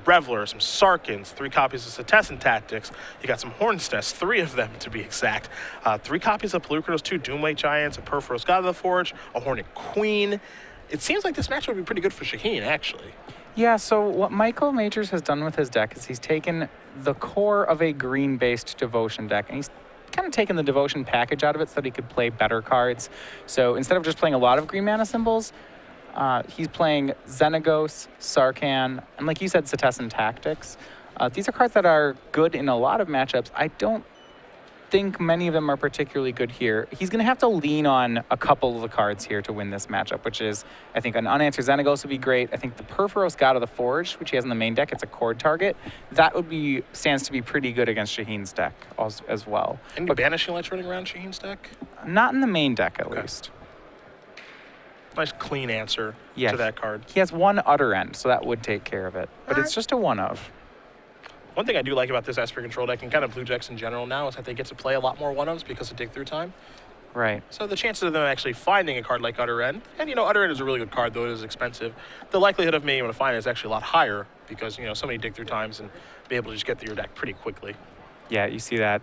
Reveler, some Sarkins, 3 copies of Cetessan Tactics. You got some Hornet's Nest, 3 of them to be exact. 3 copies of Pelucranos, 2 Doomlake Giants, a Perforos God of the Forge, a Hornet Queen. It seems like this match would be pretty good for Shaheen, actually. Yeah, so what Michael Majors has done with his deck is he's taken the core of a green-based Devotion deck, and he's kind of taken the Devotion package out of it so that he could play better cards. So instead of just playing a lot of green mana symbols, he's playing Xenagos, Sarkhan, and like you said, Cetessan Tactics. These are cards that are good in a lot of matchups. I don't think many of them are particularly good here. He's going to have to lean on a couple of the cards here to win this matchup, which is, I think, an unanswered Xenagos would be great. I think the Perforos God of the Forge, which he has in the main deck, it's a cord target. That would be stands to be pretty good against Shaheen's deck as well. Any banishing lights running around Shaheen's deck? Not in the main deck, at least. Nice clean answer to that card. He has 1 Utter End, so that would take care of it. But it's just a 1 of. One thing I do like about this Esper control deck and kind of blue decks in general now is that they get to play a lot more 1-ofs because of dig through time. Right. So the chances of them actually finding a card like Utter End, and you know, Utter End is a really good card, though it is expensive. The likelihood of me able to find it is actually a lot higher because, you know, so many dig through times and be able to just get through your deck pretty quickly. Yeah, you see that.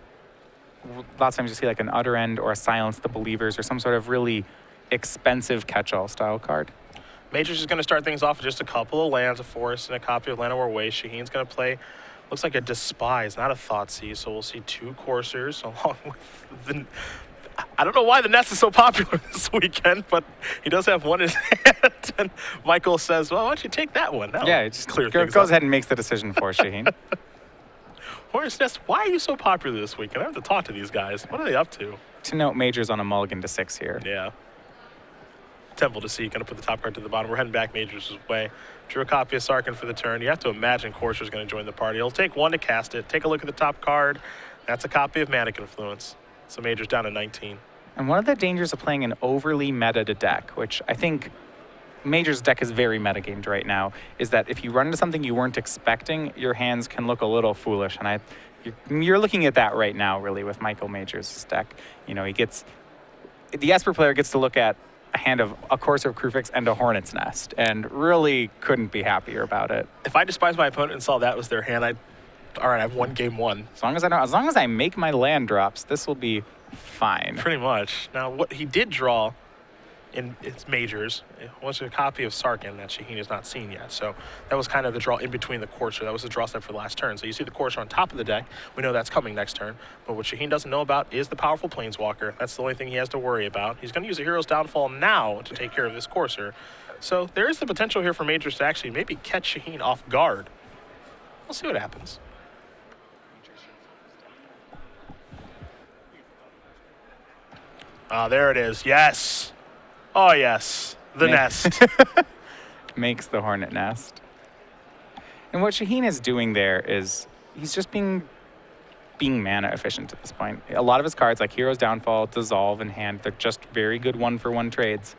Lots of times you see like an Utter End or a Silence the Believers or some sort of really expensive catch-all style card. Majors is going to start things off with just a couple of lands, a forest, and a copy of Llanowar Waste. Shaheen's going to play, looks like a Despise, not a Thoughtseize, so we'll see 2 Coursers along with the... I don't know why the Nest is so popular this weekend, but he does have 1 in his hand, and Michael says, well, why don't you take that one? That'll yeah, just clear goes ahead and makes the decision for Shaheen. Hornet's Nest, why are you so popular this weekend? I have to talk to these guys. What are they up to? To note, Majors on a mulligan to 6 here. Yeah. Temple to see, going to put the top card to the bottom. We're heading back Majors' way. Drew a copy of Sarkhan for the turn. You have to imagine Courser's going to join the party. He'll take 1 to cast it. Take a look at the top card. That's a copy of Manic Influence. So Majors down to 19. And one of the dangers of playing an overly meta deck, which I think Majors' deck is very metagamed right now, is that if you run into something you weren't expecting, your hands can look a little foolish. And you're looking at that right now, really, with Michael Majors' deck. You know, the Esper player gets to look at a hand of a Courser of Krufix and a Hornet's Nest, and really couldn't be happier about it. If I despised my opponent and saw that was their hand, all right, I've won game 1. As long as I make my land drops, this will be fine. Pretty much. Now, what he did draw in its Majors was a copy of Sarkhan that Shaheen has not seen yet. So that was kind of the draw in between the Courser. That was the draw step for the last turn. So you see the Courser on top of the deck. We know that's coming next turn. But what Shaheen doesn't know about is the powerful Planeswalker. That's the only thing he has to worry about. He's going to use a Hero's Downfall now to take care of this Courser. So there is the potential here for Majors to actually maybe catch Shaheen off guard. We'll see what happens. There it is. Yes. Oh, yes. The Nest. Makes the Hornet Nest. And what Shaheen is doing there is he's just being mana efficient at this point. A lot of his cards, like Hero's Downfall, Dissolve in hand, they're just very good 1-for-1 trades.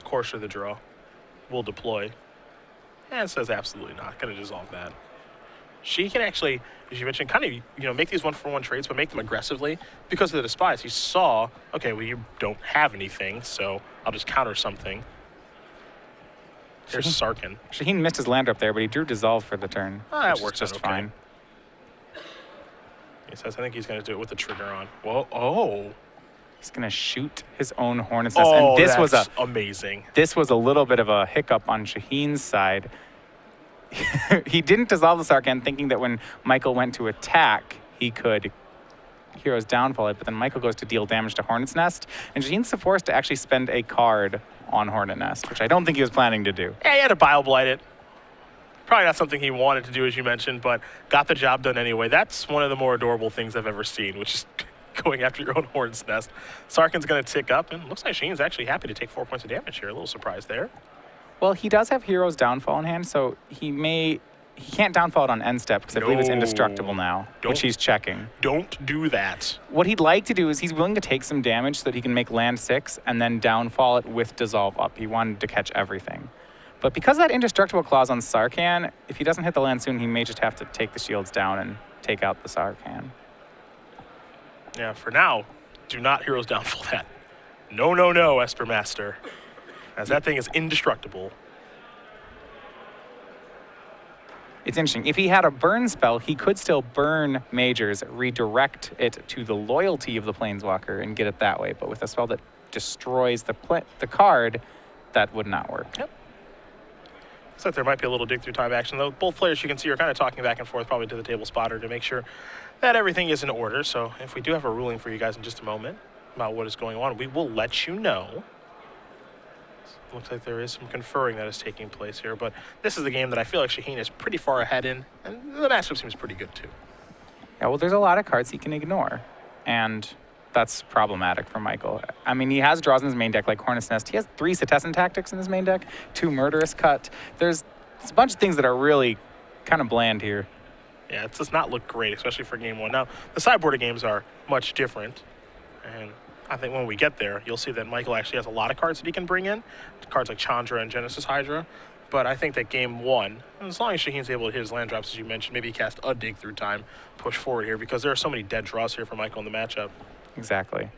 Courser the draw. Will deploy. And it says absolutely not. Going to dissolve that. She can actually, as you mentioned, kind of, make these 1-for-1 trades, but make them aggressively because of the Despise. He saw, okay, well, you don't have anything, so I'll just counter something. Here's Sarkhan. Shaheen missed his land up there, but he drew Dissolve for the turn. That works just okay. fine. He says, I think he's going to do it with the trigger on. Whoa, oh. He's going to shoot his own Hornet's Nest. Oh, and this that's was amazing. This was a little bit of a hiccup on Shaheen's side. He didn't dissolve the Sarkhan, thinking that when Michael went to attack, he could Hero's Downfall it, but then Michael goes to deal damage to Hornet's Nest, and Shaheen's forced to actually spend a card on Hornet Nest, which I don't think he was planning to do. Yeah, he had to Bile-Blight it. Probably not something he wanted to do, as you mentioned, but got the job done anyway. That's one of the more adorable things I've ever seen, which is going after your own Hornet's Nest. Sarkhan's going to tick up, and looks like Shaheen's actually happy to take 4 points of damage here. A little surprise there. Well, he does have Hero's Downfall in hand, so he can't downfall it on end step because I believe it's indestructible now, which he's checking. Don't do that. What he'd like to do is he's willing to take some damage so that he can make land 6 and then downfall it with Dissolve up. He wanted to catch everything. But because of that indestructible clause on Sarkhan, if he doesn't hit the land soon, he may just have to take the shields down and take out the Sarkhan. Yeah, for now, do not Hero's Downfall that. No, no, no, Esper Master. As that thing is indestructible. It's interesting. If he had a burn spell, he could still burn Majors, redirect it to the loyalty of the Planeswalker, and get it that way. But with a spell that destroys the card, that would not work. Yep. Looks like there might be a little dig through time action, though. Both players, you can see, are kind of talking back and forth, probably to the table spotter, to make sure that everything is in order. So if we do have a ruling for you guys in just a moment about what is going on, we will let you know. Looks like there is some conferring that is taking place here, but this is the game that I feel like Shaheen is pretty far ahead in, and the matchup seems pretty good too. Yeah, well, there's a lot of cards he can ignore, and that's problematic for Michael. I mean, he has draws in his main deck like Hornet's Nest. He has 3 Cetizen Tactics in his main deck, 2 Murderous Cut. There's a bunch of things that are really kind of bland here. Yeah, it does not look great, especially for game 1. Now, the sideboarded games are much different, and I think when we get there, you'll see that Michael actually has a lot of cards that he can bring in, cards like Chandra and Genesis Hydra. But I think that game 1, as long as Shaheen's able to hit his land drops, as you mentioned, maybe cast a dig through time, push forward here, because there are so many dead draws here for Michael in the matchup. Exactly.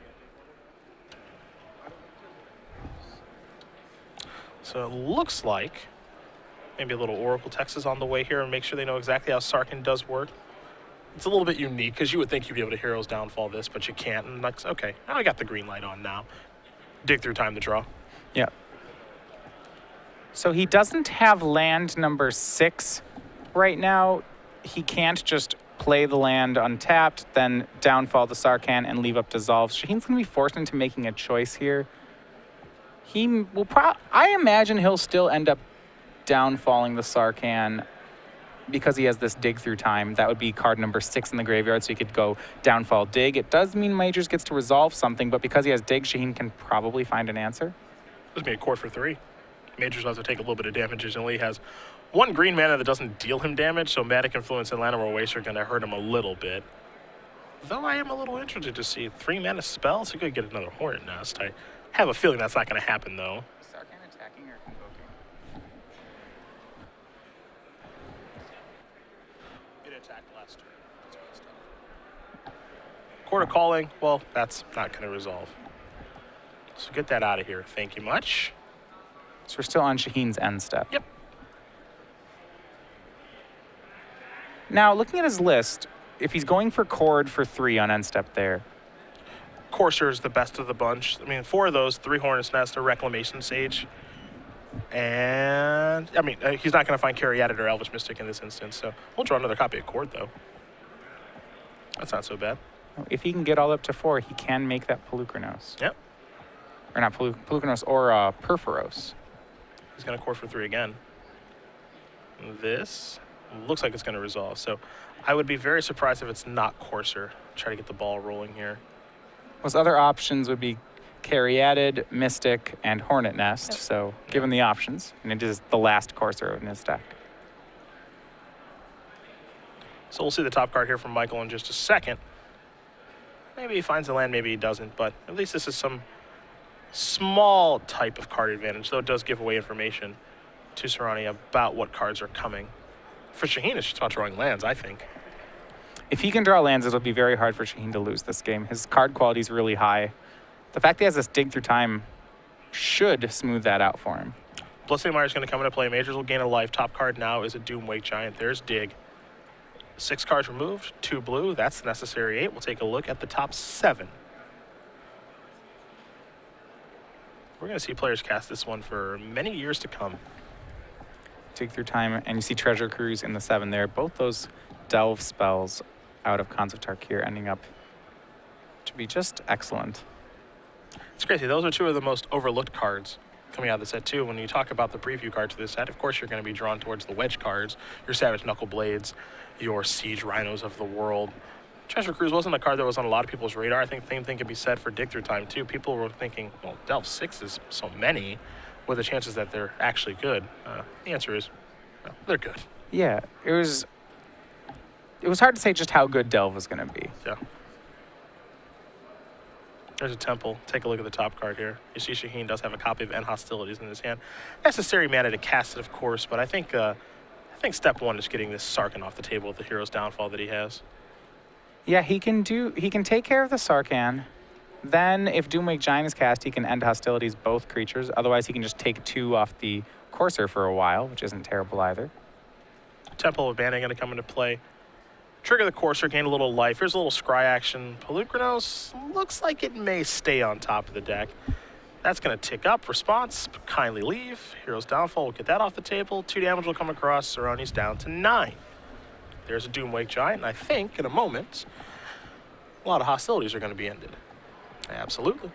So it looks like maybe a little Oracle text is on the way here, and make sure they know exactly how Sarkhan does work. It's a little bit unique, because you would think you'd be able to Hero's Downfall this, but you can't. And like, okay, now I got the green light on now. Dig through time to draw. Yeah. So he doesn't have land number 6 right now. He can't just play the land untapped, then downfall the Sarkhan and leave up Dissolve. Shaheen's going to be forced into making a choice here. He will I imagine he'll still end up downfalling the Sarkhan because he has this dig through time. That would be card number 6 in the graveyard, so he could go downfall dig. It does mean Majors gets to resolve something, but because he has dig, Shaheen can probably find an answer. This would be a court for 3. Majors will have to take a little bit of damage. He only has 1 green mana that doesn't deal him damage, so Manic Influence and Llanowar Waste are going to hurt him a little bit. Though I am a little interested to see 3 mana spells. He could get another Hornet Nest. I have a feeling that's not going to happen, though. Sarkhan attacking or convoking? It attacked last turn. That's messed up. Court of Calling, well, that's not going to resolve. So get that out of here. Thank you much. So we're still on Shaheen's end step. Yep. Now, looking at his list, if he's going for Chord for 3 on end step there. Courser is the best of the bunch. I mean, 4 of those, 3 Hornet's Nest, a Reclamation Sage. And, I mean, he's not going to find Caryatid or Elvish Mystic in this instance, so we'll draw another copy of Chord, though. That's not so bad. If he can get all up to 4, he can make that Pelucranos. Yep. Or not Pelucranos, or Perforos. He's going to Court for 3 again. This looks like it's going to resolve, so I would be very surprised if it's not Courser. Try to get the ball rolling here. Those other options would be Caryatid, Mystic, and Hornet Nest. Yep. So given the options, and it is the last Courser in his deck. So we'll see the top card here from Michael in just a second. Maybe he finds the land, maybe he doesn't, but at least this is some small type of card advantage, though it does give away information to Soorani about what cards are coming. For Shaheen, it's just about drawing lands, I think. If he can draw lands, it'll be very hard for Shaheen to lose this game. His card quality is really high. The fact that he has this dig through time should smooth that out for him. Bloodstained Mire is going to come into play. Majors will gain a life. Top card now is a Doomwake Giant. There's Dig. 6 cards removed, 2 blue. That's the necessary 8. We'll take a look at the top 7. We're going to see players cast this one for many years to come. Dig through time, and you see Treasure Cruise in the 7 there. Both those delve spells out of Khans of Tarkir ending up to be just excellent. It's crazy. Those are 2 of the most overlooked cards coming out of the set, too. When you talk about the preview cards for this set, of course, you're going to be drawn towards the wedge cards, your Savage Knuckle Blades, your Siege Rhinos of the world. Treasure Cruise wasn't a card that was on a lot of people's radar. I think the same thing could be said for Dig Through Time, too. People were thinking, well, Delve 6 is so many. What are the chances that they're actually good? The answer is, well, they're good. Yeah, it was hard to say just how good Delve was going to be. Yeah. There's a Temple. Take a look at the top card here. You see Shaheen does have a copy of End Hostilities in his hand. Necessary mana to cast it, of course, but I think step 1 is getting this Sarkhan off the table with the Hero's Downfall that he has. Yeah, he can take care of the Sarkhan. Then if Doomwake Giant is cast, he can end hostilities both creatures. Otherwise, he can just take 2 off the Courser for a while, which isn't terrible either. Temple of Banning going to come into play. Trigger the Courser, gain a little life. Here's a little scry action. Pelucranos looks like it may stay on top of the deck. That's going to tick up. Response, kindly leave. Hero's Downfall, we'll get that off the table. 2 damage will come across. Soorani's down to 9. There's a Doomwake Giant, and I think in a moment, a lot of hostilities are going to be ended. Absolutely.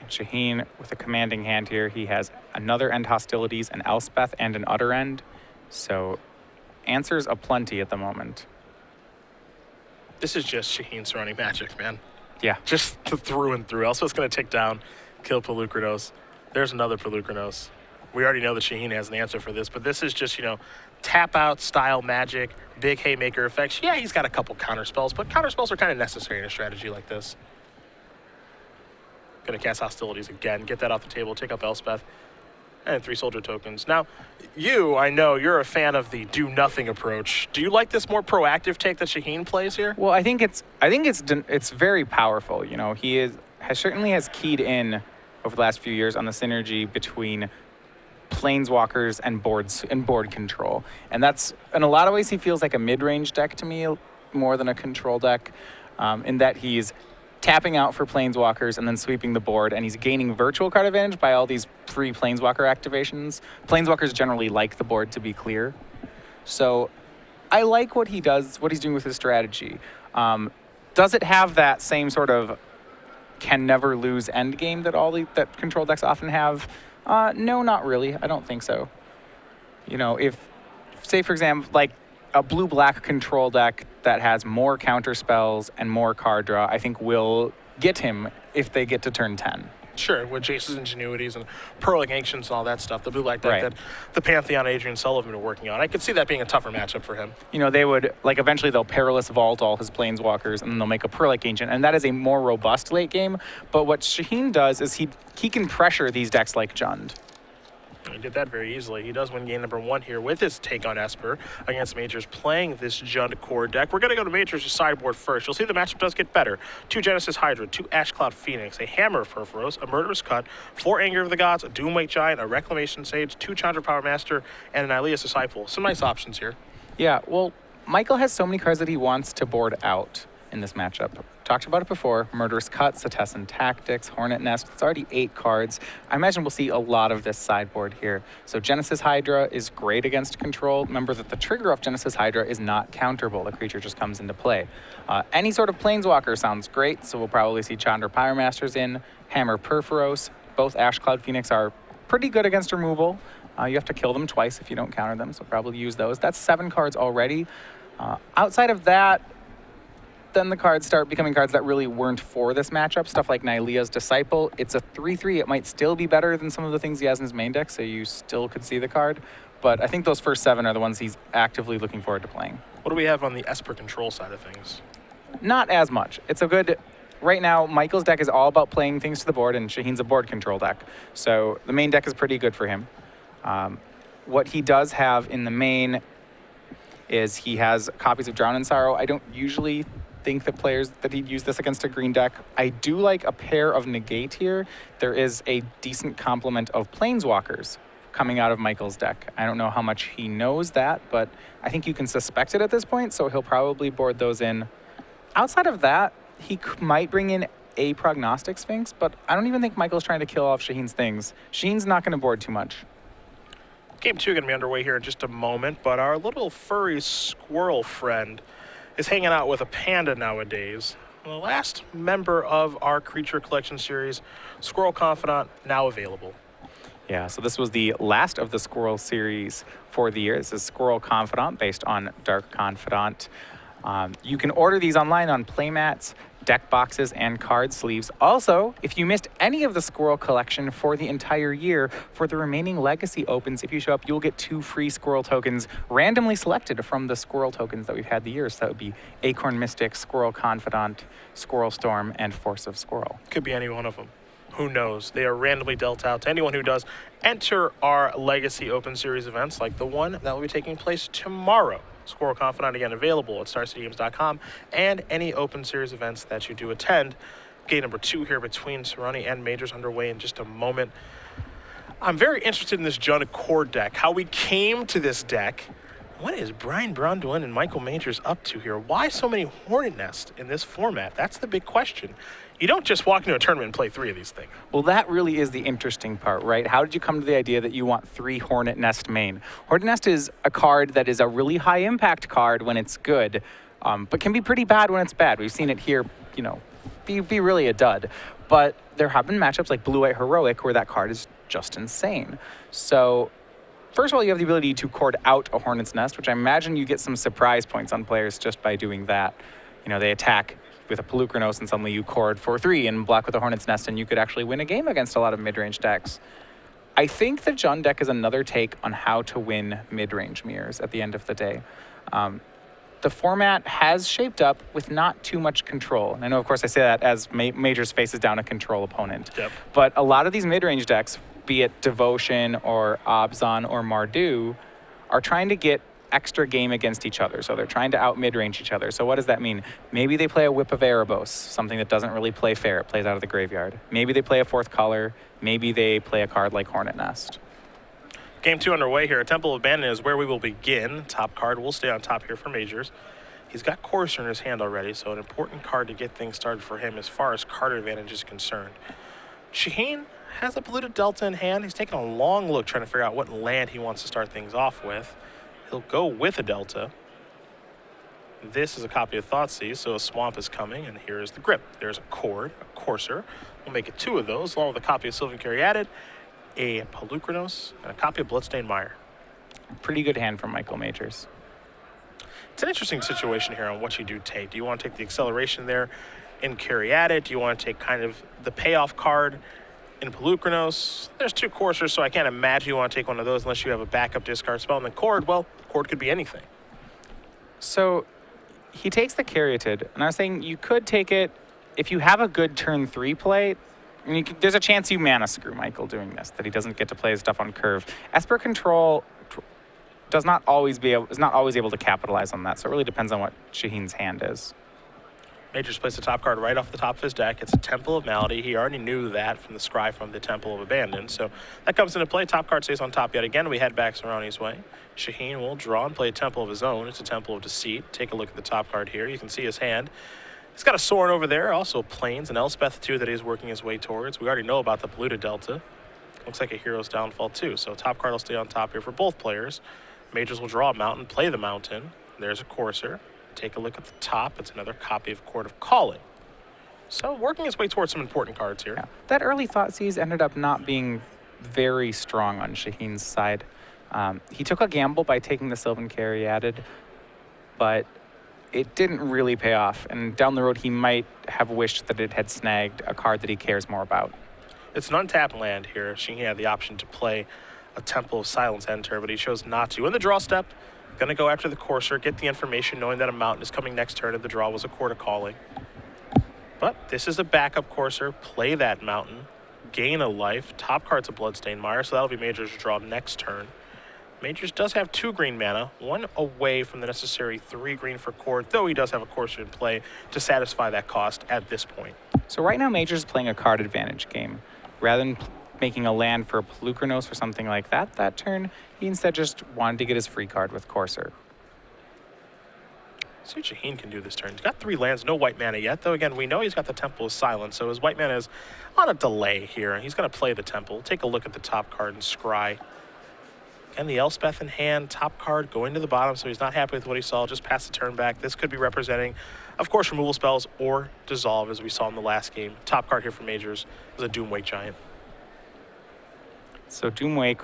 Shaheen with a commanding hand here. He has another End Hostilities, an Elspeth, and an Utter End. So answers aplenty at the moment. This is just Shaheen Soorani magic, man. Yeah. Just through and through. Also, it's going to tick down, kill Pelucranos. There's another Pelucranos. We already know that Shaheen has an answer for this, but this is just, tap out style magic, big haymaker effects. Yeah, he's got a couple counter spells, but counter spells are kind of necessary in a strategy like this. Going to cast Hostilities again, get that off the table, take up Elspeth, and 3 soldier tokens. Now, I know you're a fan of the do nothing approach. Do you like this more proactive take that Shaheen plays here? Well, I think it's very powerful. He certainly has keyed in over the last few years on the synergy between planeswalkers and board control, and that's in a lot of ways he feels like a mid-range deck to me more than a control deck, in that he's tapping out for planeswalkers and then sweeping the board, and he's gaining virtual card advantage by all these free planeswalker activations. Planeswalkers generally like the board to be clear, so I like what he does, what he's doing with his strategy. Does it have that same sort of can never lose end game that control decks often have? No, not really. I don't think so. If, say for example, like a blue-black control deck that has more counter spells and more card draw, I think will get him if they get to turn 10. Sure, with Jace's Ingenuities and Pearling Ancients and all that stuff, the blue-black deck Right. that the Pantheon Adrian Sullivan are working on. I could see that being a tougher matchup for him. They would, eventually they'll Perilous Vault all his planeswalkers, and then they'll make a Pearling Ancient, and that is a more robust late game. But what Shaheen does is he can pressure these decks like Jund. He did that very easily. He does win game number 1 here with his take on Esper against Majors playing this Jund core deck. We're going to go to Majors' sideboard first. You'll see the matchup does get better. 2 Genesis Hydra, 2 Ash Cloud Phoenix, a Hammer of Furforos, a Murderous Cut, 4 Anger of the Gods, a Doomwake Giant, a Reclamation Sage, 2 Chandra Power Master, and an Ileus Disciple. Some nice options here. Yeah, well, Michael has so many cards that he wants to board out in this matchup. Talked about it before. Murderous Cut, Setessan Tactics, Hornet Nest. It's already 8 cards. I imagine we'll see a lot of this sideboard here. So Genesis Hydra is great against control. Remember that the trigger of Genesis Hydra is not counterable. The creature just comes into play. Any sort of planeswalker sounds great, so we'll probably see Chandra Pyromasters in. Hammer Perforos. Both Ash Cloud Phoenix are pretty good against removal. You have to kill them twice if you don't counter them, so probably use those. That's 7 cards already. Outside of that, then the cards start becoming cards that really weren't for this matchup. Stuff like Nylea's Disciple. It's a 3/3. It might still be better than some of the things he has in his main deck, so you still could see the card. But I think those first 7 are the ones he's actively looking forward to playing. What do we have on the Esper control side of things? Not as much. It's a good... Right now, Michael's deck is all about playing things to the board, and Shaheen's a board control deck. So the main deck is pretty good for him. What he does have in the main is he has copies of Drown in Sorrow. I don't usually think that he'd use this against a green deck. I do like a pair of Negate here. There is a decent complement of Planeswalkers coming out of Michael's deck. I don't know how much he knows that, but I think you can suspect it at this point, so he'll probably board those in. Outside of that, he might bring in a Prognostic Sphinx, but I don't even think Michael's trying to kill off Shaheen's things. Shaheen's not going to board too much. Game 2 going to be underway here in just a moment, but our little furry squirrel friend is hanging out with a panda nowadays. The last member of our Creature Collection series, Squirrel Confidant, now available. Yeah, so this was the last of the Squirrel series for the year. This is Squirrel Confidant based on Dark Confidant. You can order these online on playmats, deck boxes, and card sleeves. Also, if you missed any of the Squirrel collection for the entire year, for the remaining Legacy Opens, if you show up, you'll get 2 free Squirrel tokens randomly selected from the Squirrel tokens that we've had the year. So that would be Acorn Mystic, Squirrel Confidant, Squirrel Storm, and Force of Squirrel. Could be any one of them. Who knows? They are randomly dealt out to anyone who does enter our Legacy Open Series events, like the one that will be taking place tomorrow. Squirrel Confidant, again, available at StarCityGames.com, and any Open Series events that you do attend. Game number 2 here between Soorani and Majors underway in just a moment. I'm very interested in this Jund core deck, how we came to this deck. What is Brian Brundwin and Michael Majors up to here? Why so many Hornet Nest in this format? That's the big question. You don't just walk into a tournament and play 3 of these things. Well, that really is the interesting part, right? How did you come to the idea that you want 3 Hornet Nest main? Hornet Nest is a card that is a really high impact card when it's good, but can be pretty bad when it's bad. We've seen it here, you know, be really a dud. But there have been matchups like Blue-White Heroic where that card is just insane. So first of all, you have the ability to cord out a Hornet's Nest, which I imagine you get some surprise points on players just by doing that. You know, they attack with a Pelucranos and suddenly you cord for 3 and block with a Hornet's Nest, and you could actually win a game against a lot of mid-range decks. I think the Jund deck is another take on how to win mid-range mirrors at the end of the day. The format has shaped up with not too much control. And I know, of course, I say that as Majors faces down a control opponent. Yep. But a lot of these mid-range decks, be it Devotion or Abzan or Mardu, are trying to get extra game against each other. So they're trying to out mid-range each other. So what does that mean? Maybe they play a Whip of Erebos, something that doesn't really play fair. It plays out of the graveyard. Maybe they play a 4th color. Maybe they play a card like Hornet Nest. Game 2 underway here. Temple of Abandon is where we will begin. Top card will stay on top here for Majors. He's got Courser in his hand already, so an important card to get things started for him as far as card advantage is concerned. Shaheen has a Polluted Delta in hand. He's taking a long look trying to figure out what land he wants to start things off with. He'll go with a Delta. This is a copy of Thoughtseize, so a Swamp is coming, and here is the Grip. There's a Cord, a Courser. We'll make it 2 of those, along with a copy of Sylvan Caryatid, a Pelucranos, and a copy of Bloodstained Mire. Pretty good hand from Michael Majors. It's an interesting situation here on what you do take. Do you want to take the acceleration there in Caryatid? Do you want to take kind of the payoff card in Pelucranos? There's 2 Coursers, so I can't imagine you want to take one of those unless you have a backup discard spell. And then Cord, well, Cord could be anything. So he takes the Caryatid, and I was saying you could take it if you have a good turn 3 play. I mean, there's a chance you mana screw Michael doing this, that he doesn't get to play his stuff on curve. Esper Control is not always able to capitalize on that, so it really depends on what Shaheen's hand is. Majors plays the top card right off the top of his deck. It's a Temple of Malady. He already knew that from the scry from the Temple of Abandon, so that comes into play. Top card stays on top yet again. We head back Soorani's way. Shaheen will draw and play a Temple of his own. It's a Temple of Deceit. Take a look at the top card here. You can see his hand. He's got a Sorin over there, also Plains, and Elspeth too that he's working his way towards. We already know about the Polluted Delta. Looks like a Hero's Downfall too, so top card will stay on top here for both players. Majors will draw a mountain, play the mountain. There's a Courser. Take a look at the top. It's another copy of Court of Calling. So working his way towards some important cards here. Yeah. That early Thoughtseize ended up not being very strong on Shaheen's side. He took a gamble by taking the Sylvan Caryatid, but it didn't really pay off. And down the road, he might have wished that it had snagged a card that he cares more about. It's an untapped land here. Shaheen had the option to play a Temple of Silence enter, but he chose not to. In the draw step, going to go after the Courser, get the information knowing that a mountain is coming next turn, and the draw was a Court of Calling. But this is a backup Courser. Play that mountain, gain a life. Top card's a Bloodstained Mire, so that'll be Majors' draw next turn. Majors does have 2 green mana, 1 away from the necessary 3 green for Cord, though he does have a Courser in play to satisfy that cost at this point. So right now, Majors is playing a card advantage game. Rather than making a land for a Pelucranos or something like that turn, he instead just wanted to get his free card with Courser. See what Shaheen can do this turn. He's got 3 lands, no white mana yet, though again, we know he's got the Temple of Silence, so his white mana is on a delay here. He's going to play the Temple. Take a look at the top card and scry. And the Elspeth in hand, top card going to the bottom, so he's not happy with what he saw. Just pass the turn back. This could be representing, of course, removal spells or dissolve, as we saw in the last game. Top card here for Majors is a Doomwake Giant. So Doomwake,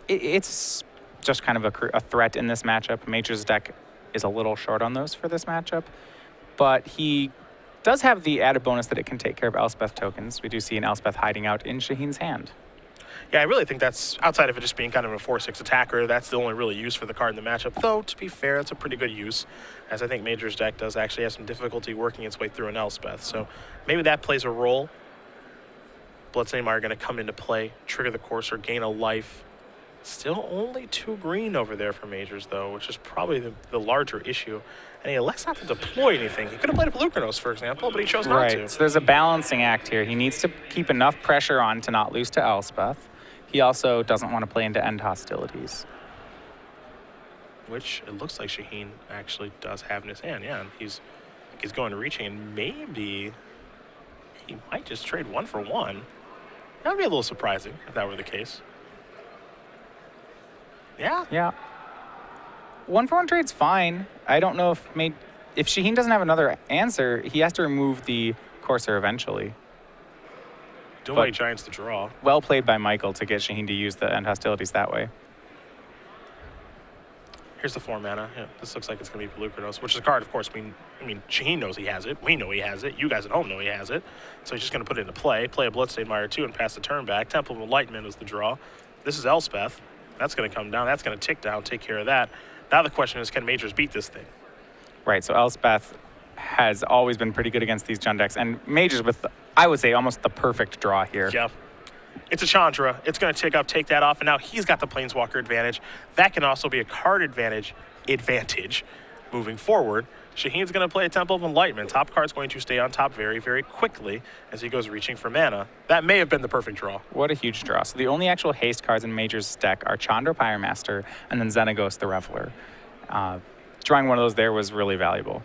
it's just kind of a threat in this matchup. Majors' deck is a little short on those for this matchup, but he does have the added bonus that it can take care of Elspeth tokens. We do see an Elspeth hiding out in Shaheen's hand. Yeah, I really think that's, outside of it just being kind of a 4/6 attacker, that's the only really use for the card in the matchup. Though, to be fair, it's a pretty good use, as I think Majors' deck does actually have some difficulty working its way through an Elspeth. So maybe that plays a role. Bloodstained Mire going to come into play, trigger the Courser, gain a life. Still only 2 green over there for Majors, though, which is probably the larger issue. And he elects not to deploy anything. He could have played a Pelucranos, for example, but he chose not to. Right, so there's a balancing act here. He needs to keep enough pressure on to not lose to Elspeth. He also doesn't want to play into end hostilities. Which it looks like Shaheen actually does have in his hand. Yeah, and he's going to reaching, and maybe he might just trade 1 for 1. That would be a little surprising if that were the case. Yeah. Yeah. 1 for 1 trade's fine. I don't know if Shaheen doesn't have another answer, he has to remove the Corsair eventually. Don't like Giants to draw. Well played by Michael to get Shaheen to use the end hostilities that way. Here's the 4 mana. Yeah, this looks like it's going to be Pelucranos, which is a card, of course. I mean, Shaheen knows he has it. We know he has it. You guys at home know he has it. So he's just going to put it into play a Bloodstained Mire 2 and pass the turn back. Temple of Enlightenment is the draw. This is Elspeth. That's going to come down. That's going to tick down, take care of that. Now the question is, can Majors beat this thing? Right, so Elspeth has always been pretty good against these Jund decks, and Majors with, I would say, almost the perfect draw here. Yeah. It's a Chandra. It's going to tick up, take that off, and now he's got the Planeswalker advantage. That can also be a card advantage moving forward. Shaheen's going to play a Temple of Enlightenment. Top card's going to stay on top very, very quickly as he goes reaching for mana. That may have been the perfect draw. What a huge draw. So the only actual haste cards in Major's deck are Chandra Pyremaster and then Xenagos the Reveler. Drawing one of those there was really valuable.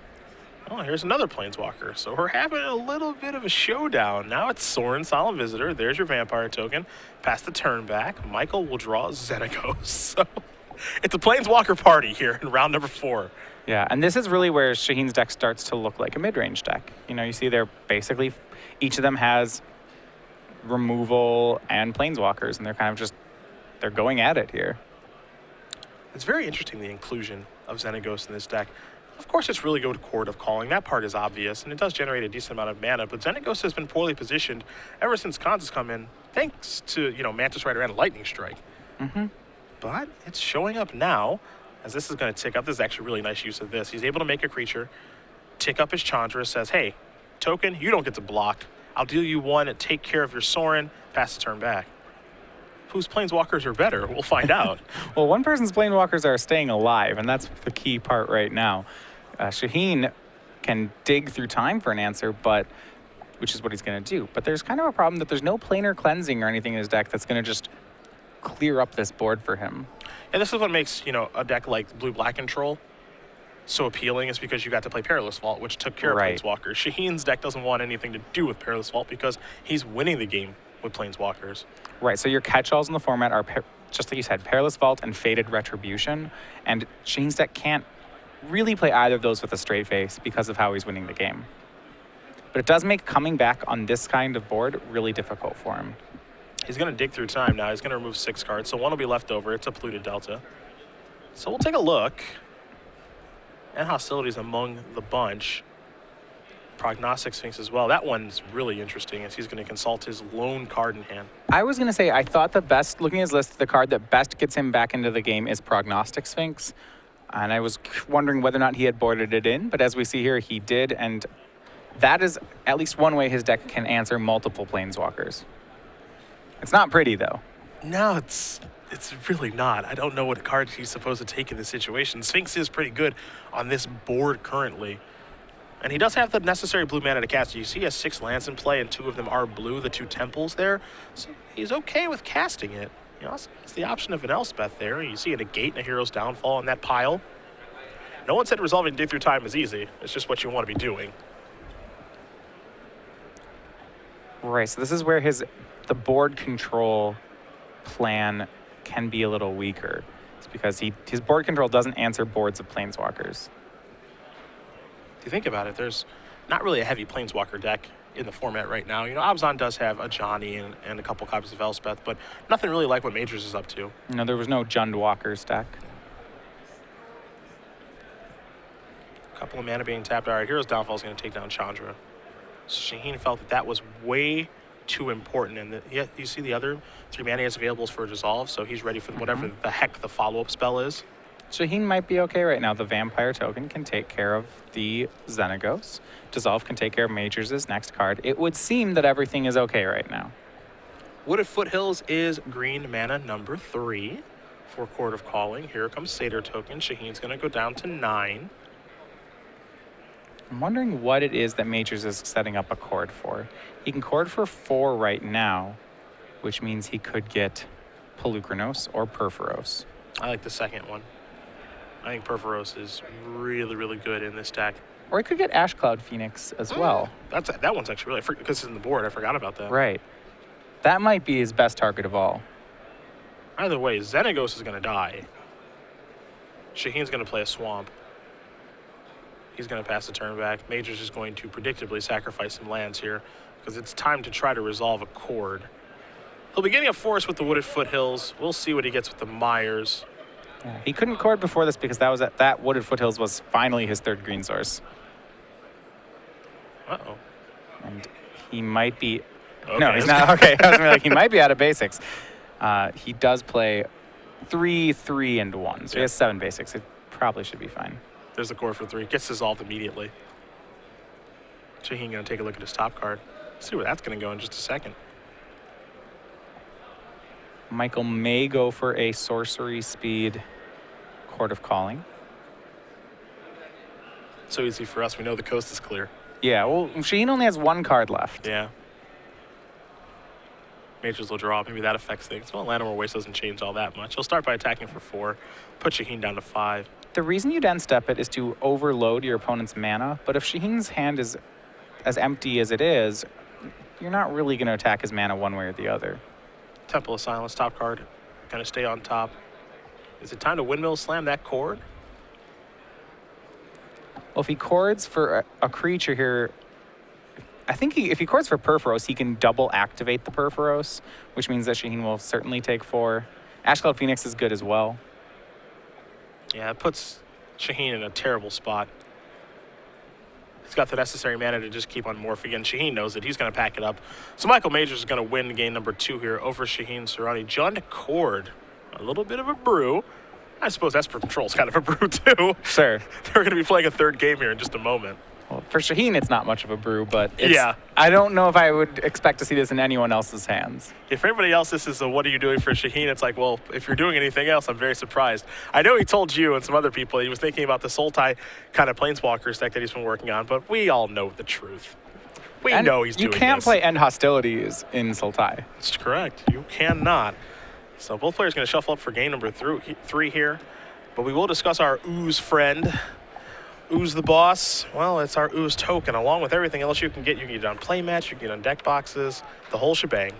Oh, here's another Planeswalker. So we're having a little bit of a showdown. Now it's Sorin, Solemn Visitor. There's your Vampire token. Pass the turn back. Michael will draw Xenagos. So it's a Planeswalker party here in round number 4. Yeah, and this is really where Shaheen's deck starts to look like a mid-range deck. You know, you see they're basically, each of them has removal and Planeswalkers, and they're kind of just, they're going at it here. It's very interesting, the inclusion of Xenagos in this deck. Of course, it's really good Chord of Calling. That part is obvious, and it does generate a decent amount of mana, but Xenagos has been poorly positioned ever since Khans has come in, thanks to, Mantis Rider and Lightning Strike. Mm-hmm. But it's showing up now, as this is going to tick up. This is actually really nice use of this. He's able to make a creature, tick up his Chandra, says, hey, token, you don't get to block. I'll deal you 1 and take care of your Sorin, pass the turn back. Whose Planeswalkers are better? We'll find out. Well, one person's Planeswalkers are staying alive, and that's the key part right now. Shaheen can dig through time for an answer, which is what he's going to do. But there's kind of a problem that there's no planar cleansing or anything in his deck that's going to just clear up this board for him. And this is what makes, a deck like Blue-Black Control so appealing, is because you got to play Perilous Vault, which took care of Planeswalkers. Shaheen's deck doesn't want anything to do with Perilous Vault because he's winning the game with Planeswalkers. Right, so your catch-alls in the format are, just like you said, Perilous Vault and Fated Retribution, and Shaheen's deck can't really play either of those with a straight face because of how he's winning the game. But it does make coming back on this kind of board really difficult for him. He's going to dig through time now. He's going to remove 6 cards, so 1 will be left over. It's a Polluted Delta. So we'll take a look. And Hostilities among the bunch. Prognostic Sphinx as well. That one's really interesting as he's going to consult his lone card in hand. I was going to say, I thought the best, looking at his list, the card that best gets him back into the game is Prognostic Sphinx. And I was wondering whether or not he had boarded it in, but as we see here, he did, and that is at least one way his deck can answer multiple Planeswalkers. It's not pretty, though. No, it's really not. I don't know what card he's supposed to take in this situation. Sphinx is pretty good on this board currently. And he does have the necessary blue mana to cast. You see he has 6 lands in play, and 2 of them are blue, the 2 temples there. So he's okay with casting it. It's the option of an Elspeth there. You see a Negate and a Hero's Downfall in that pile. No one said resolving Dig Through Time is easy. It's just what you want to be doing. Right, so this is where the board control plan can be a little weaker. It's because his board control doesn't answer boards of Planeswalkers. If you think about it, there's not really a heavy Planeswalker deck in the format right now. Abzan does have a Johnny and a couple copies of Elspeth, but nothing really like what Majors is up to. There was no Jund Walker's deck. A couple of mana being tapped. All right, Hero's Downfall is going to take down Chandra. So Shaheen felt that was way too important, and you see the other 3 mana he has available for Dissolve, so he's ready for whatever the heck the follow-up spell is. Shaheen might be okay right now. The Vampire token can take care of the Xenagos. Dissolve can take care of Majors' next card. It would seem that everything is okay right now. Wooded Foothills is green mana number 3 for Chord of Calling. Here comes Satyr token. Shaheen's going to go down to 9. I'm wondering what it is that Majors is setting up a chord for. He can chord for 4 right now, which means he could get Pelucranos, or Perforos. I like the second one. I think Perforos is really, really good in this deck. Or he could get Ash Cloud Phoenix as well. That one's actually really, because it's in the board, I forgot about that. Right. That might be his best target of all. Either way, Xenagos is going to die. Shaheen's going to play a Swamp. He's going to pass the turn back. Major's is going to predictably sacrifice some lands here because it's time to try to resolve a Chord. He'll be getting a Forest with the Wooded Foothills. We'll see what he gets with the Myers. Yeah. He couldn't Chord before this because that Wooded Foothills was finally his third green source. Uh-oh. And he might be... Okay. No, he's not. Okay, I was gonna be like, he might be out of basics. He does play 3, 3, and 1. So he has 7 basics. It probably should be fine. There's the Chord for 3. Gets dissolved immediately. Shaheen going to take a look at his top card. See where that's going to go in just a second. Michael may go for a sorcery speed Court of Calling. So easy for us. We know the coast is clear. Yeah, well, Shaheen only has 1 card left. Yeah. Majors will draw. Maybe that affects things. Well, Llanowar Waste doesn't change all that much. He'll start by attacking for 4. Put Shaheen down to 5. The reason you'd end step it is to overload your opponent's mana, but if Shaheen's hand is as empty as it is, you're not really going to attack his mana one way or the other. Temple of Silence, top card. Going to stay on top. Is it time to Windmill Slam that Chord? Well, if he chords for a creature here, I think if he chords for Perforos, he can double activate the Perforos, which means that Shaheen will certainly take 4. Ash Cloud Phoenix is good as well. Yeah, it puts Shaheen in a terrible spot. He's got the necessary mana to just keep on morphing, and Shaheen knows it. He's going to pack it up. So Michael Majors is going to win game number 2 here over Shaheen Soorani. John Chord, a little bit of a brew. I suppose Esper Patrol's kind of a brew too. Sure. They're going to be playing a 3rd game here in just a moment. Well, for Shaheen, it's not much of a brew, but yeah. I don't know if I would expect to see this in anyone else's hands. If anybody else, this is a what are you doing for Shaheen? It's like, well, if you're doing anything else, I'm very surprised. I know he told you and some other people he was thinking about the Sultai kind of Planeswalkers deck that he's been working on, but we all know the truth. We know he's doing this. You can't play End Hostilities in Sultai. That's correct. You cannot. So both players going to shuffle up for game number 3 here, but we will discuss our Ooze friend. Ooze the boss, well, it's our Ooze token. Along with everything else you can get it on playmatch, you can get it on deck boxes, the whole shebang.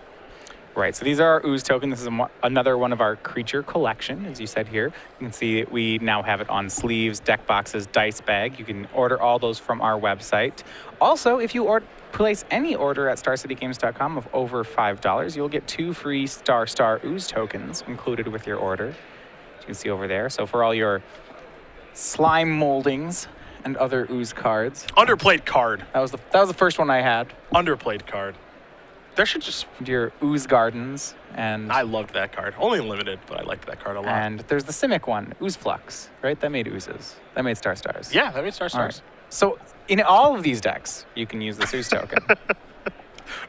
Right, so these are our Ooze token. This is another one of our creature collection, as you said here. You can see we now have it on sleeves, deck boxes, dice bag. You can order all those from our website. Also, if you place any order at StarCityGames.com of over $5, you'll get 2 free Star Ooze tokens included with your order. As you can see over there. So for all your slime moldings and other Ooze cards. Underplayed card. That was the first one I had. Underplayed card. There should just... Your Ooze Gardens and... I loved that card. Only limited, but I liked that card a lot. And there's the Simic one, Ooze Flux, right? That made Oozes. That made Stars. Yeah, that made Stars. Right. So in all of these decks, you can use this Ooze token.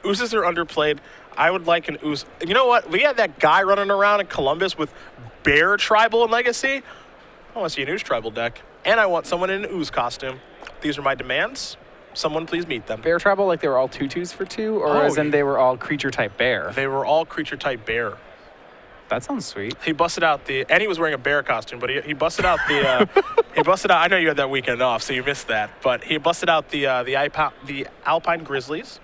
Oozes are underplayed. I would like an Ooze... You know what? We had that guy running around in Columbus with Bear Tribal and Legacy. I want to see an Ooze Tribal deck. And I want someone in an Ooze costume. These are my demands. Someone please meet them. Bear Tribal, like they were all 2/2s for 2? Or as in they were all creature type bear? They were all creature type bear. That sounds sweet. He busted out and he was wearing a bear costume, but he busted out the, I know you had that weekend off, so you missed that, but he busted out the Alpine Grizzlies.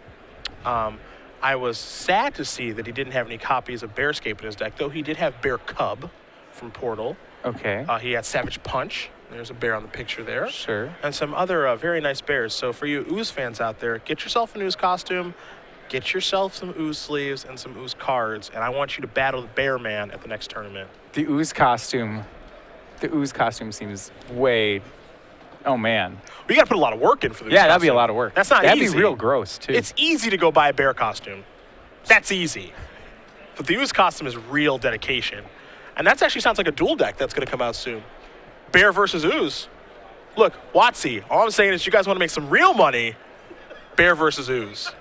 I was sad to see that he didn't have any copies of Bearscape in his deck, though he did have Bear Cub from Portal. Okay. He had Savage Punch. There's a bear on the picture there. Sure. And some other very nice bears. So for you Ooze fans out there, get yourself an Ooze costume, get yourself some Ooze sleeves and some Ooze cards, and I want you to battle the Bear Man at the next tournament. The Ooze costume seems way... Oh, man. Well, you got to put a lot of work in for the Ooze that'd costume. be a lot of work. That's not easy. That'd be real gross, too. It's easy to go buy a bear costume. That's easy. But the Ooze costume is real dedication. And that actually sounds like a dual deck that's going to come out soon. Bear versus Ooze. Look, Watsy, all I'm saying is you guys want to make some real money, Bear versus Ooze.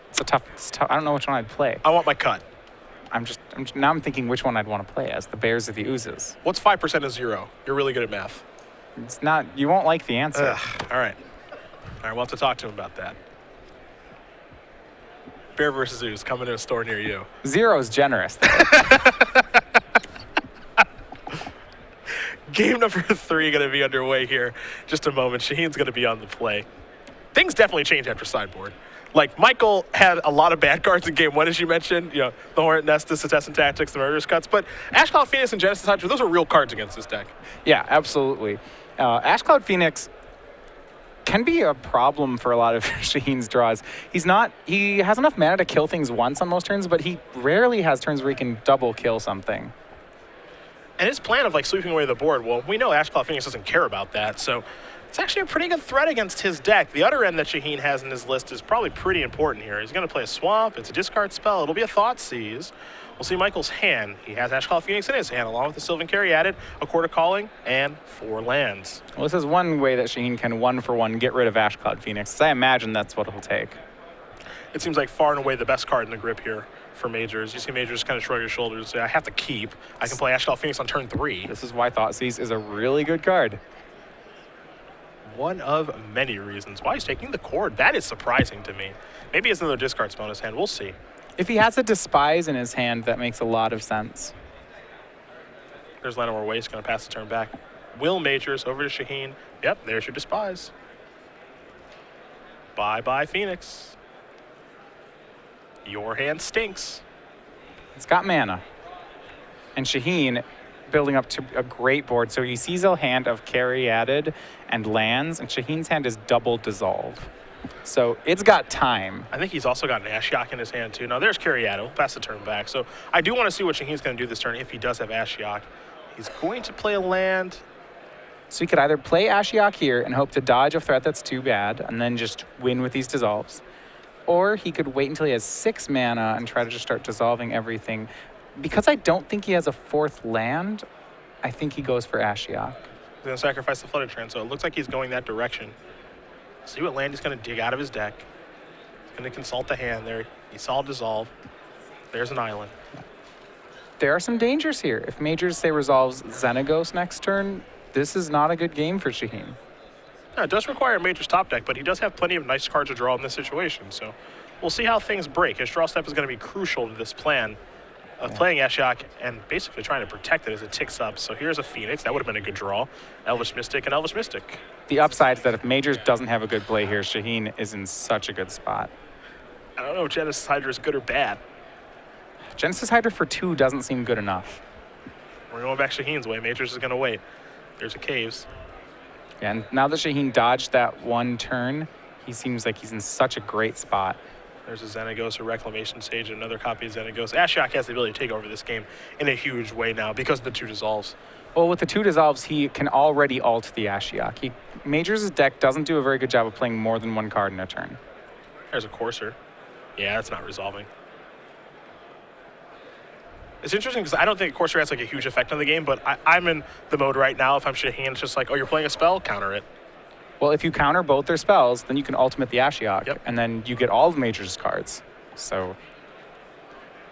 It's tough. I don't know which one I'd play. I want my cut. Now I'm thinking which one I'd want to play as, the Bears or the Oozes. What's 5% of 0? You're really good at math. It's not, you won't like the answer. All right. We'll have to talk to him about that. Bear versus Zeus coming to a store near you. 0 is generous. Game number 3 going to be underway here. Just a moment. Shaheen's going to be on the play. Things definitely change after sideboard. Like, Michael had a lot of bad cards in game 1, as you mentioned. You know, the Hornet Nest, the Cetessan Tactics, the Murderous Cuts. But Ash Cloud Phoenix and Genesis Hydra, those are real cards against this deck. Yeah, absolutely. Ash Cloud Phoenix can be a problem for a lot of Shaheen's draws. He has enough mana to kill things once on most turns, but he rarely has turns where he can double kill something. And his plan of, like, sweeping away the board, well, we know Ash Cloud Phoenix doesn't care about that, so it's actually a pretty good threat against his deck. The other end that Shaheen has in his list is probably pretty important here. He's going to play a Swamp. It's a discard spell. It'll be a Thoughtseize. We'll see Michael's hand. He has Ash Cloud Phoenix in his hand, along with the Sylvan Caryatid, a Court of Calling, and 4 lands. Well, this is one way that Shaheen can 1-for-1 get rid of Ash Cloud Phoenix. So I imagine that's what it'll take. It seems like far and away the best card in the grip here for Majors. You see Majors kind of shrug his shoulders, say, I have to keep. I can play Ash Cloud Phoenix on turn 3. This is why Thoughtseize is a really good card. One of many reasons why he's taking the Cord. That is surprising to me. Maybe he has another discard spell in his hand. We'll see. If he has a Despise in his hand, that makes a lot of sense. There's Llanowar Waste, going to pass the turn back. Will Majors over to Shaheen. Yep, there's your Despise. Bye-bye, Phoenix. Your hand stinks. It's got mana. And Shaheen building up to a great board. So he sees a hand of Caryatid and lands, and Shaheen's hand is double Dissolve. So it's got time. I think he's also got an Ashiok in his hand, too. Now, there's Caryatid. We'll pass the turn back. So I do want to see what Shaheen's going to do this turn if he does have Ashiok. He's going to play a land. So he could either play Ashiok here and hope to dodge a threat that's too bad and then just win with these dissolves. Or he could wait until he has 6 mana and try to just start dissolving everything. Because I don't think he has a 4th land, I think he goes for Ashiok. He's going to sacrifice the Flooded Trend, so it looks like he's going that direction. See what land he's going to dig out of his deck. He's going to consult the hand there. He saw Dissolve. There's an island. There are some dangers here. If Majors, say, resolves Xenagos next turn, this is not a good game for Shaheen. Yeah, it does require a Major's top deck, but he does have plenty of nice cards to draw in this situation, so we'll see how things break. His draw step is going to be crucial to this plan of playing Ashiok and basically trying to protect it as it ticks up. So here's a Phoenix. That would have been a good draw. Elvish Mystic and Elvish Mystic. The upside is that if Majors doesn't have a good play here, Shaheen is in such a good spot. I don't know if Genesis Hydra is good or bad. Genesis Hydra for 2 doesn't seem good enough. We're going back Shaheen's way. Majors is going to wait. There's a Caves. Yeah, and now that Shaheen dodged that 1 turn, he seems like he's in such a great spot. There's a Xenagos, a Reclamation Sage, and another copy of Xenagos. Ashiok has the ability to take over this game in a huge way now because of the 2 dissolves. Well, with the 2 dissolves, he can already ult the Ashiok. Majors' deck doesn't do a very good job of playing more than 1 card in a turn. There's a Courser. Yeah, that's not resolving. It's interesting because I don't think Courser has like a huge effect on the game, but I'm in the mode right now. If I'm Shaheen, it's just like, oh, you're playing a spell, counter it. Well, if you counter both their spells, then you can ultimate the Ashiok, Yep. and then you get all of Majors' cards. So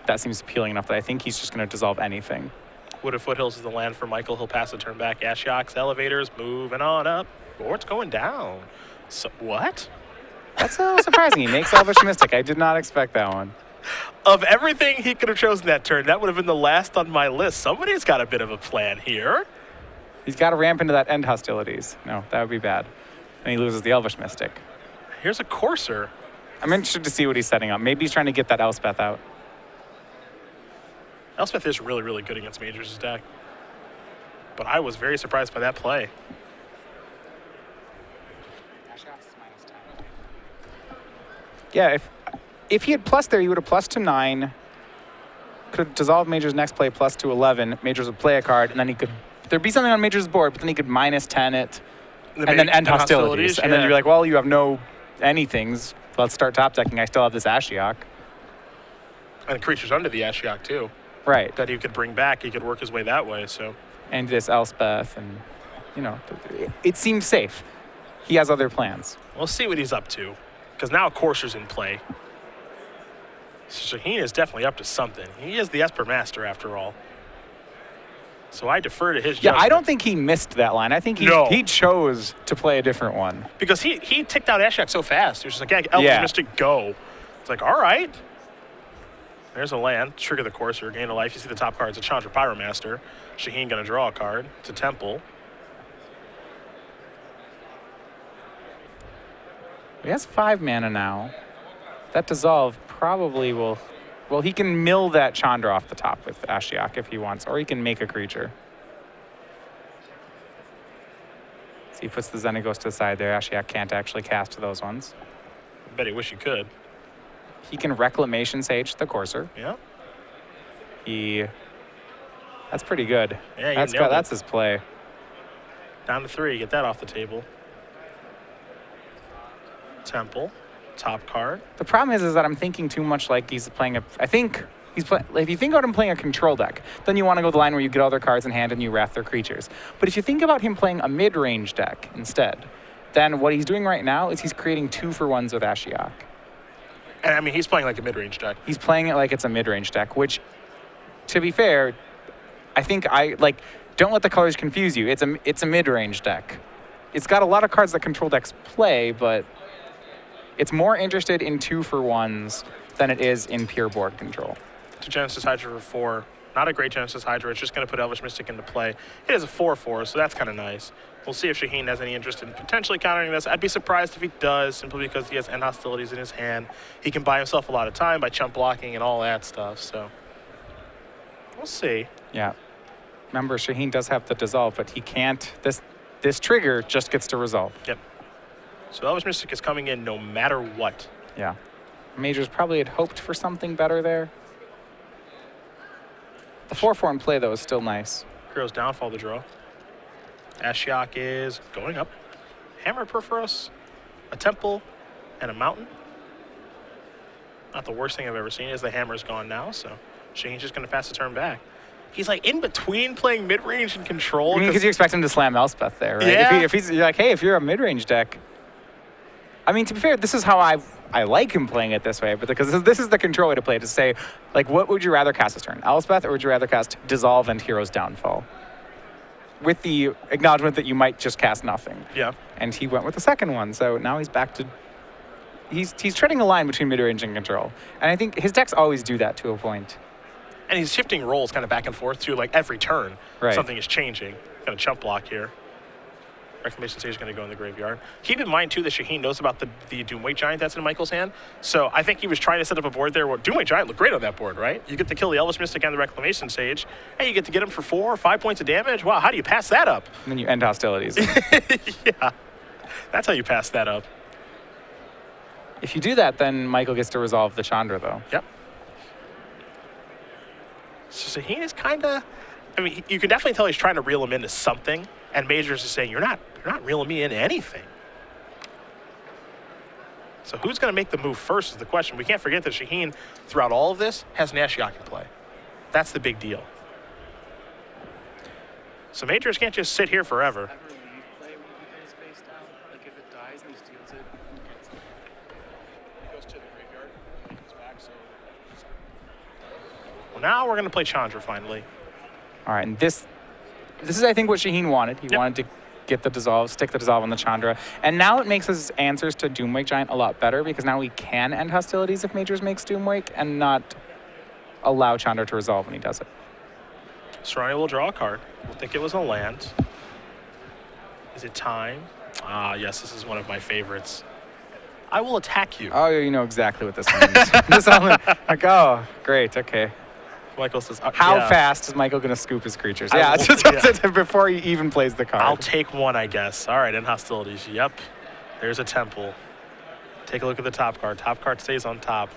that seems appealing enough that I think he's just going to dissolve anything. Wooded Foothills is the land for Michael. He'll pass the turn back. Ashiok's Elevators moving on up. Board's going down. So, what? That's a little surprising. He makes Elvish Mystic. I did not expect that one. Of everything he could have chosen that turn, that would have been the last on my list. Somebody's got a bit of a plan here. He's got to ramp into that end hostilities. No, that would be bad. And he loses the Elvish Mystic. Here's a Courser. I'm interested to see what he's setting up. Maybe he's trying to get that Elspeth out. Elspeth is really, really good against Majors' deck. But I was very surprised by that play. Yeah, if he had plus there, he would have plus to 9. Could dissolve Majors' next play plus to 11. Majors would play a card, and then he could... There'd be something on Majors' board, but then he could minus 10 it. And then end hostilities. And then you're like, well, you have no anythings. Let's start top decking. I still have this Ashiok. And creatures under the Ashiok, too. Right. That he could bring back. He could work his way that way, so... And this Elspeth, and, you know, it seems safe. He has other plans. We'll see what he's up to. Because now Courser's in play. So Shaheen is definitely up to something. He is the Esper Master, after all. So I defer to his judgment. Yeah, I don't think he missed that line. I think he chose to play a different one. Because he ticked out Ashiok so fast. He was just like, yeah, Elvish Mystic, go. It's like, all right. There's a land. Trigger the Courser. Gain a life. You see the top card. It's a Chandra Pyromaster. Shaheen going to draw a card. It's a Temple. He has 5 mana now. That Dissolve probably will... Well, he can mill that Chandra off the top with Ashiok if he wants, or he can make a creature. So he puts the Xenagos to the side there. Ashiok can't actually cast those ones. I bet he wish he could. He can Reclamation Sage the Courser. Yeah. That's pretty good. Yeah, that's his play. Down to 3. Get that off the table. Temple. Top card. The problem is that I'm thinking too much like he's playing a... I think he's playing... If you think about him playing a control deck, then you want to go the line where you get all their cards in hand and you wrath their creatures. But if you think about him playing a mid-range deck instead, then what he's doing right now is he's creating 2-for-1s with Ashiok. And I mean, he's playing like a mid-range deck. He's playing it like it's a mid-range deck, which, to be fair, I think don't let the colors confuse you. It's a mid-range deck. It's got a lot of cards that control decks play, but it's more interested in 2-for-1s than it is in pure board control. To Genesis Hydra for 4. Not a great Genesis Hydra. It's just going to put Elvish Mystic into play. It is a 4/4, so that's kind of nice. We'll see if Shaheen has any interest in potentially countering this. I'd be surprised if he does, simply because he has end hostilities in his hand. He can buy himself a lot of time by chump blocking and all that stuff, so we'll see. Yeah. Remember, Shaheen does have the Dissolve, but he can't... This trigger just gets to resolve. Yep. So Elvish Mystic is coming in no matter what. Yeah. Majors probably had hoped for something better there. The 4/4 in play, though, is still nice. Hero's Downfall to draw. Ashiok is going up. Hammer Perforos, a Temple, and a Mountain. Not the worst thing I've ever seen, as the Hammer's gone now, so Shaheen's just going to pass the turn back. He's like in between playing mid-range and control. I mean, because you expect him to slam Elspeth there, right? Yeah. If he's you're like, hey, if you're a mid-range deck... I mean, to be fair, this is how I like him playing it this way, but because this is the control way to play it, to say, like, what would you rather cast this turn? Elspeth, or would you rather cast Dissolve and Hero's Downfall? With the acknowledgement that you might just cast nothing. Yeah. And he went with the second one, so now he's back to... He's treading a line between mid-range and control. And I think his decks always do that to a point. And he's shifting roles kind of back and forth, too, like every turn. Right. Something is changing. Got a chump block here. Reclamation Sage is going to go in the graveyard. Keep in mind, too, that Shaheen knows about the Doomweight Giant that's in Michael's hand. So I think he was trying to set up a board there where Doomweight Giant looked great on that board, right? You get to kill the Elvish Mystic and the Reclamation Sage, and you get to get him for 4 or 5 points of damage. Wow, how do you pass that up? And then you end hostilities. Yeah, that's how you pass that up. If you do that, then Michael gets to resolve the Chandra, though. Yep. So Shaheen is kind of... I mean, you can definitely tell he's trying to reel him into something, and Majors is saying, you're not reeling me into anything. So who's going to make the move first is the question. We can't forget that Shaheen, throughout all of this, has an Ashiok in play. That's the big deal. So Majors can't just sit here forever. Well, now we're going to play Chandra finally. All right, and this is, I think, what Shaheen wanted. He wanted to get the Dissolve, stick the Dissolve on the Chandra. And now it makes his answers to Doomwake Giant a lot better, because now we can end hostilities if Majors makes Doomwake and not allow Chandra to resolve when he does it. Soorani will draw a card. We'll think it was a land. Is it time? Ah, yes, this is one of my favorites. I will attack you. Oh, you know exactly what this means. This only, like, oh, great, okay. Michael says, how yeah. fast is Michael going to scoop his creatures? I Yeah, will- just yeah. before he even plays the card. I'll take one, I guess. All right, in hostilities. Yep. There's a Temple. Take a look at the top card. Top card stays on top.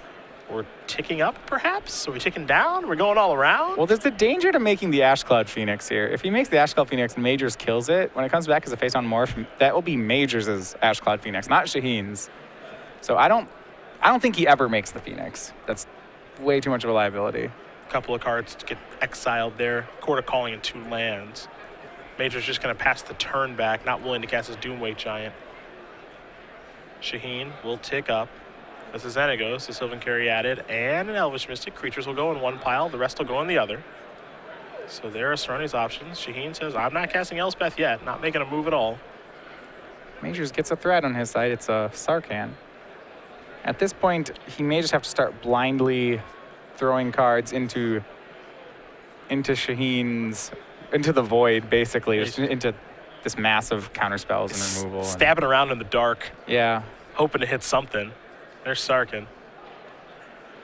We're ticking up, perhaps? Are we ticking down? We're going all around? Well, there's the danger to making the Ash Cloud Phoenix here. If he makes the Ash Cloud Phoenix and Majors kills it, when it comes back as a face-on morph, that will be Majors' Ash Cloud Phoenix, not Shaheen's. So I don't think he ever makes the Phoenix. That's way too much of a liability. Couple of cards to get exiled there. Court of Calling in 2 lands. Major's just going to pass the turn back, not willing to cast his Doomweight Giant. Shaheen will tick up. This is Xenagos, the Sylvan Caryatid, and an Elvish Mystic. Creatures will go in one pile, the rest will go in the other. So there are Soorani's options. Shaheen says, I'm not casting Elspeth yet, not making a move at all. Majors gets a threat on his side. It's a Sarkhan. At this point, he may just have to start blindly throwing cards into Shaheen's, into the void, basically, just into this massive counter spells and removal. Stabbing around in the dark. Yeah. Hoping to hit something. There's Sarkin.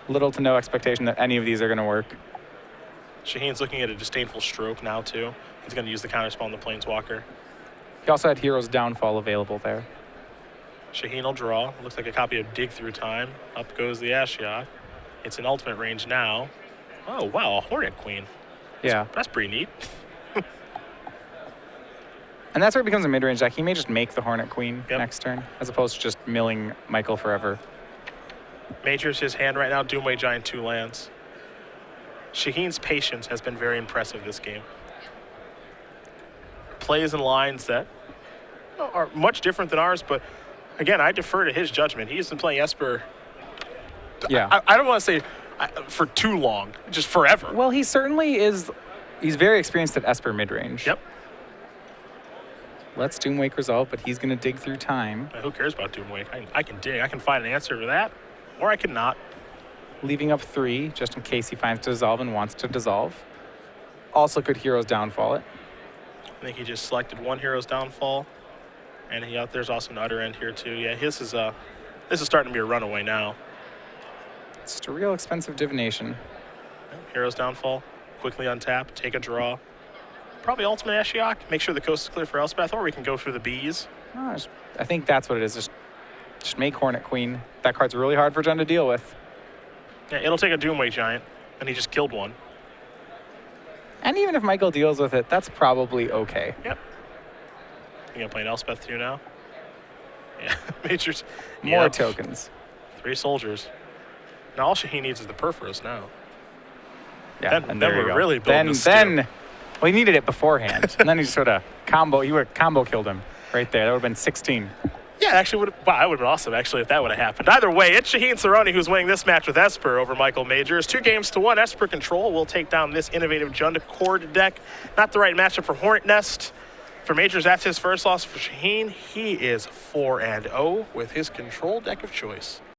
Little to no expectation that any of these are going to work. Shaheen's looking at a disdainful stroke now, too. He's going to use the counterspell on the Planeswalker. He also had Hero's Downfall available there. Shaheen will draw. Looks like a copy of Dig Through Time. Up goes the Ashiok. It's in ultimate range now. Oh, wow, a Hornet Queen. Yeah. That's pretty neat. And that's where it becomes a mid-range deck. He may just make the Hornet Queen next turn, as opposed to just milling Michael forever. Majors his hand right now. Doomway Giant 2 lands. Shaheen's patience has been very impressive this game. Plays in lines that are much different than ours, but again, I defer to his judgment. He's been playing Esper. Yeah. I don't want to say for too long, just forever. Well, he certainly is. He's very experienced at Esper mid-range. Yep. Let's Doomwake resolve, but he's going to dig through time. Who cares about Doomwake? I can dig. I can find an answer to that, or I can not. Leaving up 3, just in case he finds dissolve and wants to dissolve. Also could Hero's Downfall it. I think he just selected one Hero's Downfall, and there's also an Utter End here too. Yeah, this is starting to be a runaway now. It's just a real expensive divination. Hero's Downfall, quickly untap, take a draw. Probably Ultimate Ashiok, make sure the coast is clear for Elspeth, or we can go through the bees. I think that's what it is. Just make Hornet Queen. That card's really hard for Jen to deal with. Yeah, it'll take a Doomway Giant, and he just killed one. And even if Michael deals with it, that's probably okay. Yep. You gonna play an Elspeth too now? Yeah, Majors. More tokens. 3 soldiers. Now all Shaheen needs is the Perforos now. Yeah, then we're really building this well, he needed it beforehand. And then he sort of combo killed him right there. That would have been 16. Yeah, actually, that would have been awesome, actually, if that would have happened. Either way, it's Shaheen Soorani who's winning this match with Esper over Michael Majors. 2-1. Esper Control will take down this innovative Jund Accord deck. Not the right matchup for Hornet Nest. For Majors, that's his first loss. For Shaheen, he is 4-0 with his control deck of choice.